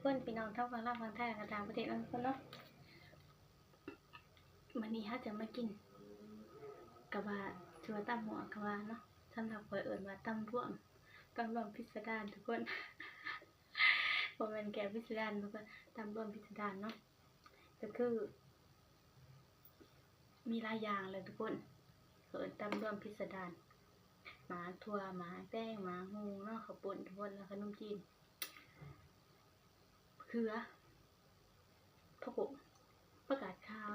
คนพี่น้องทั้งฝั่งลาวฝั่งไทยและต่างประเทศทุกคนเนาะวันนี้เขาจะมากินกะว่าชัวตั้มหัวกะว่าเนาะสำหรับคนอื่นว่าตั้มร่วมพิสดารทุกคนผมเป็นแก่พิสดารทุกคนตั้มร่วมพิสดารเนาะก็คือมีหลายอย่างเลยทุกคนเกิดตั้มร่วมพิสดารหมาทั่วหมาแป้งหมาฮูเนาะข้าวปุ้นทุกคนแล้วขนมจีนเขือผักบุ้งผักกาดขาว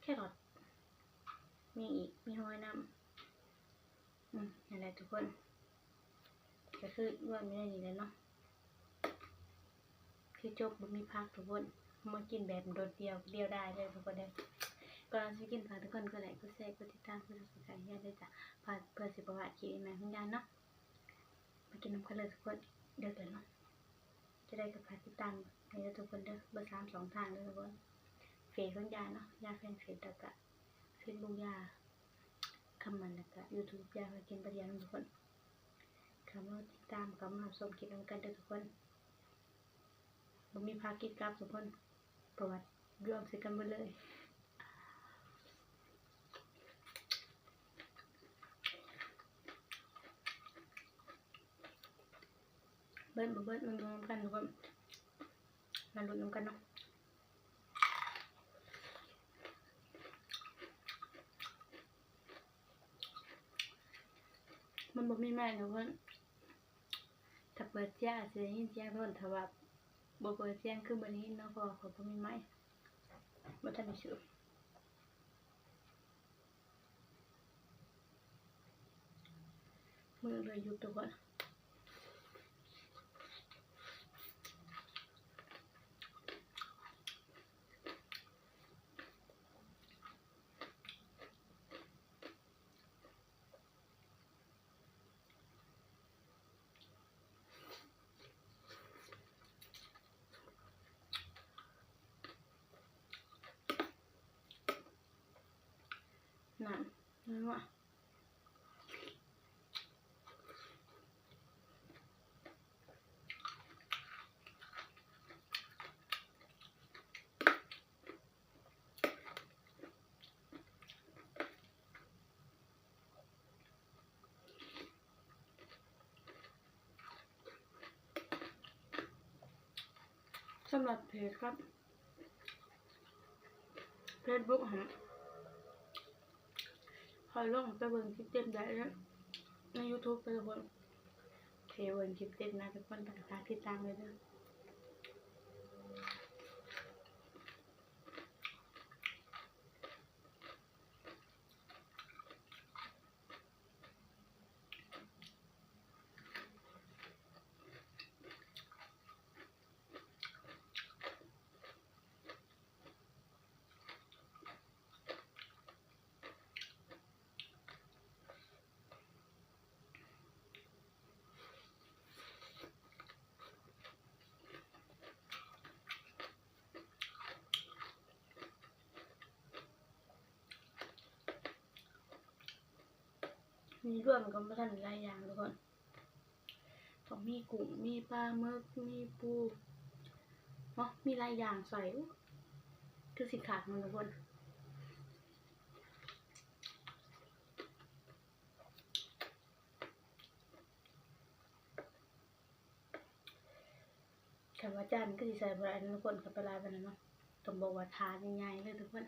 แครอทมีอีกมีหอยน้ำนั่นแหละทุกคนก็คือว่าไม่ได้นี่เลยเนาะคือจบบ่มีพักทุกคนมากินแบบโดดเดียวได้เลยทุกคนเลยก่อนจะกินฝากทุกคนก็ไลค์กดแชร์กดติดตามกดซับสไครต์ให้ด้วยจ้ะเพื่อสิประวัติคิดใหม่ของยานเนาะมากินน้ำกันเลยทุกคนเดี๋ยวเนาะจะได้กับฝากติดตามในทุกคนเด้อเบอร์3 2 ทางเด้อทุกคนเฟซของยาเนาะยาแฟนเฟซแล้วก็เฟซบุ๊กยาคำมันแล้วก็ยูทูบยาไปกินปลาเดียวทุกคนคำว่าติดตามคำว่าชมคลิปกันเด้อทุกคนบ่มีภากิจกลับทุกคนประวัติรวมสิกันหมดเลยเบิ้ลมันรวมกันทุกคนมันรวมกันเนาะมันบ่มีแม่ทุกคนถ้าเปิดแจ้งจะได้ยินเสียงทุกคนถ้าว่าบ่เปิดแจ้งคือบ่ได้ยินเนาะเพราะเขาบ่มีไม้บ่ทันได้ซื้อมือเลยอยู่ทุกคนนั่นนั่นว่ะสำหรับเพจครับเฟซบุ๊กของคอยลงไปเบิ่งคลิปเต็มได้แล้วใน YouTube ไปทุกคนเทเบิ่งคลิปเต็มนะทุกคนฝากติดตามเลยเด้อมีร่วมกันมาทันหลายอย่างทุกคนต้องมีกุ้งมีปลาหมึกมีปูเนาะมีหลายอย่างใส่คือสิขาดมันทุกคนคำว่าจานก็สิใส่บ่ได้ทุกคนกับปลาไปเนาะต้องบอกว่าทานใหญ่ๆเลยทุกคน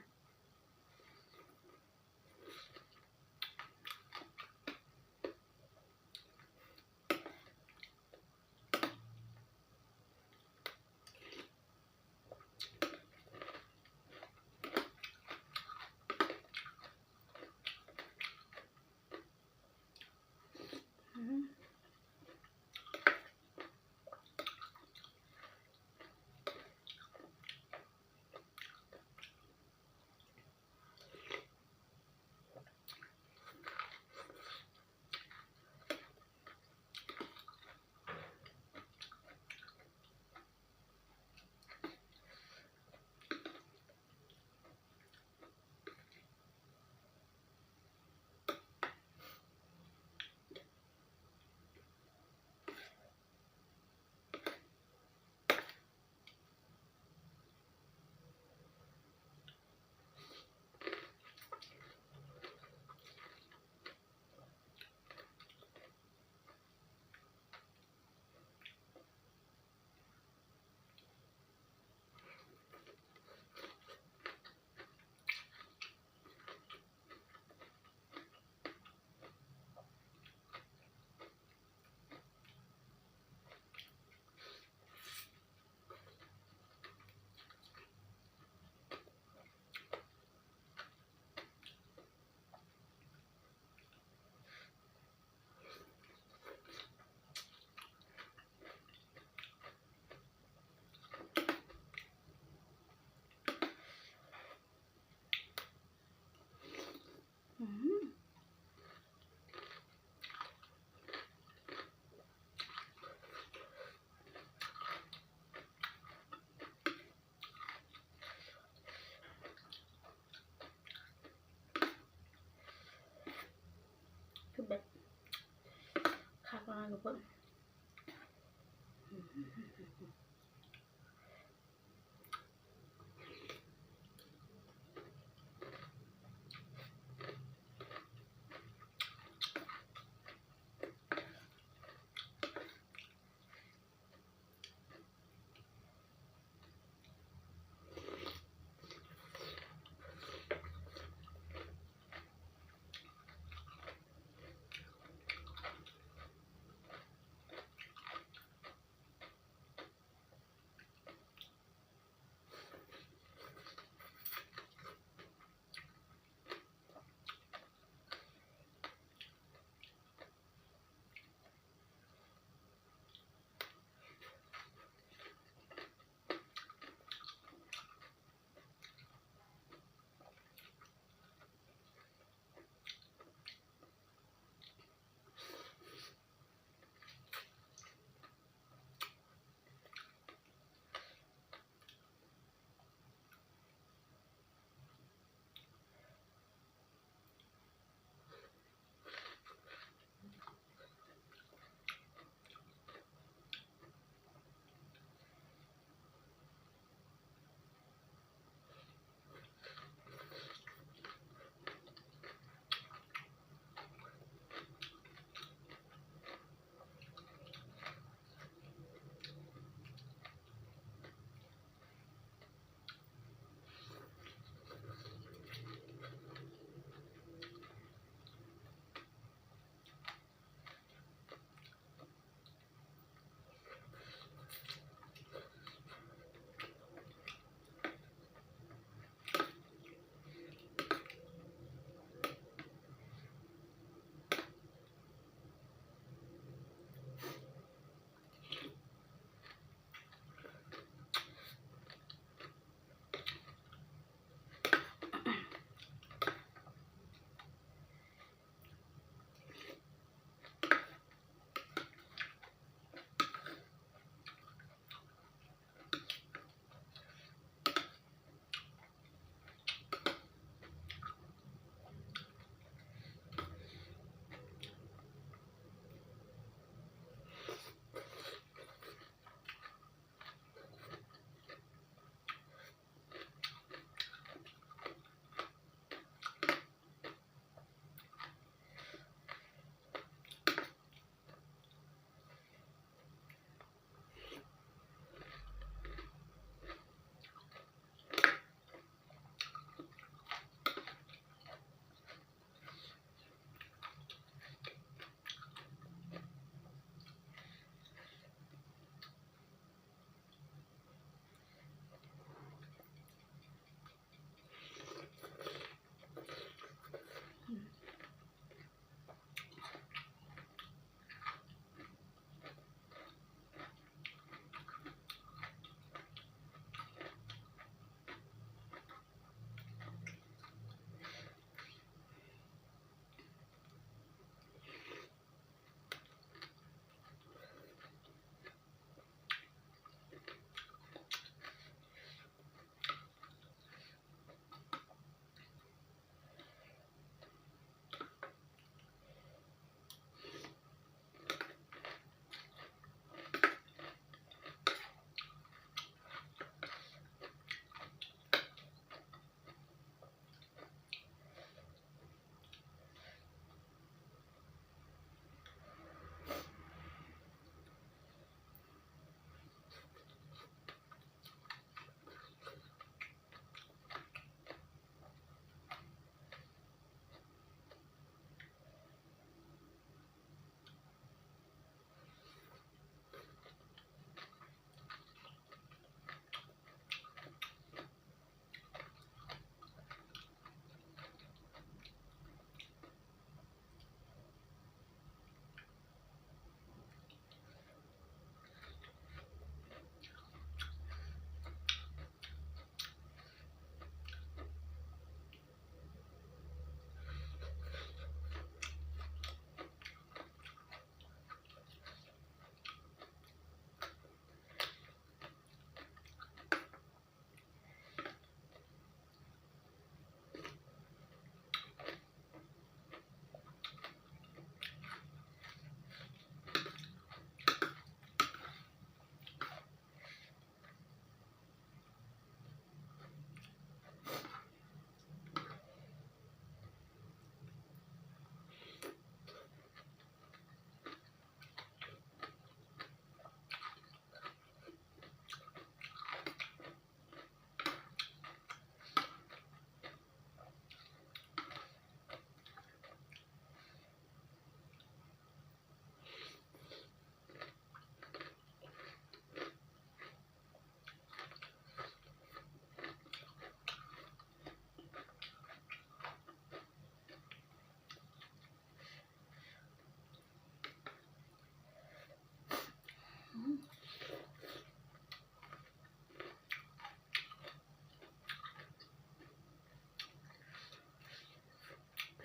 ทุกคน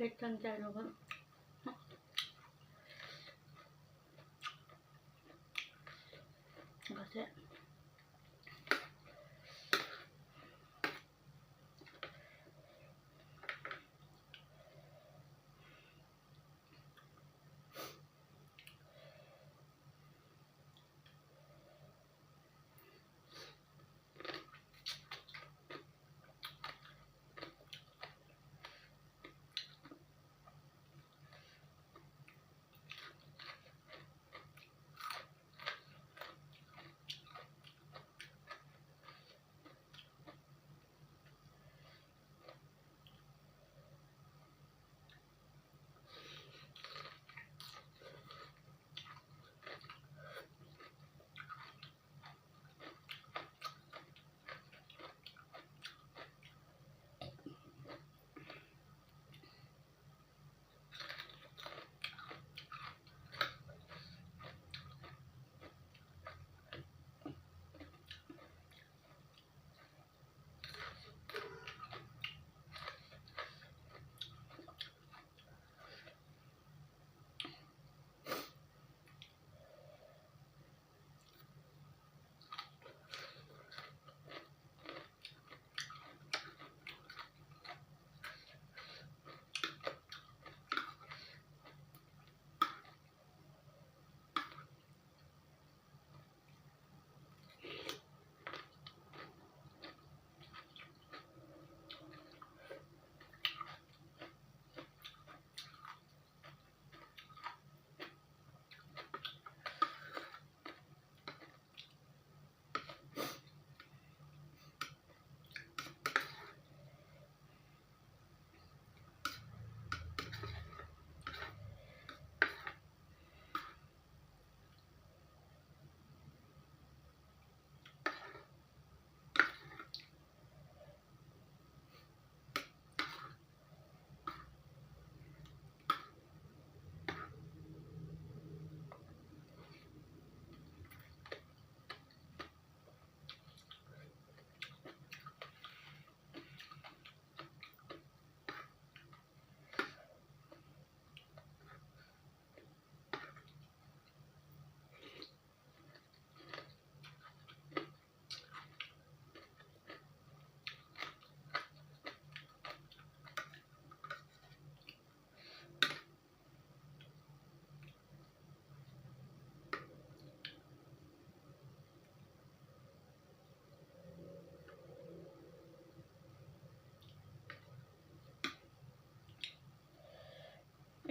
ผ็ดตั้งใจทุกคนก็แซ่บ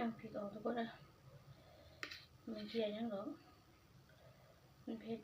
ยังพริกออกทุกคนนะมันเกลียยังหรอมันเผ็ด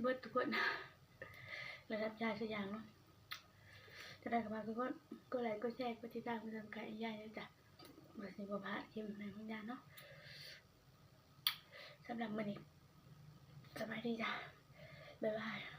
เบิดทุกคนระดับยาสักอย่างเนาะจะได้กับมาทุกคนก็ไลค์ก็แชร์ก็ติดตามกันกับยายเลยจ้ะบ่สิบ่พลาดคลิปใหม่ของยายเนาะสำหรับมื้อนี้สบายดีจ้ะบ๊ายบาย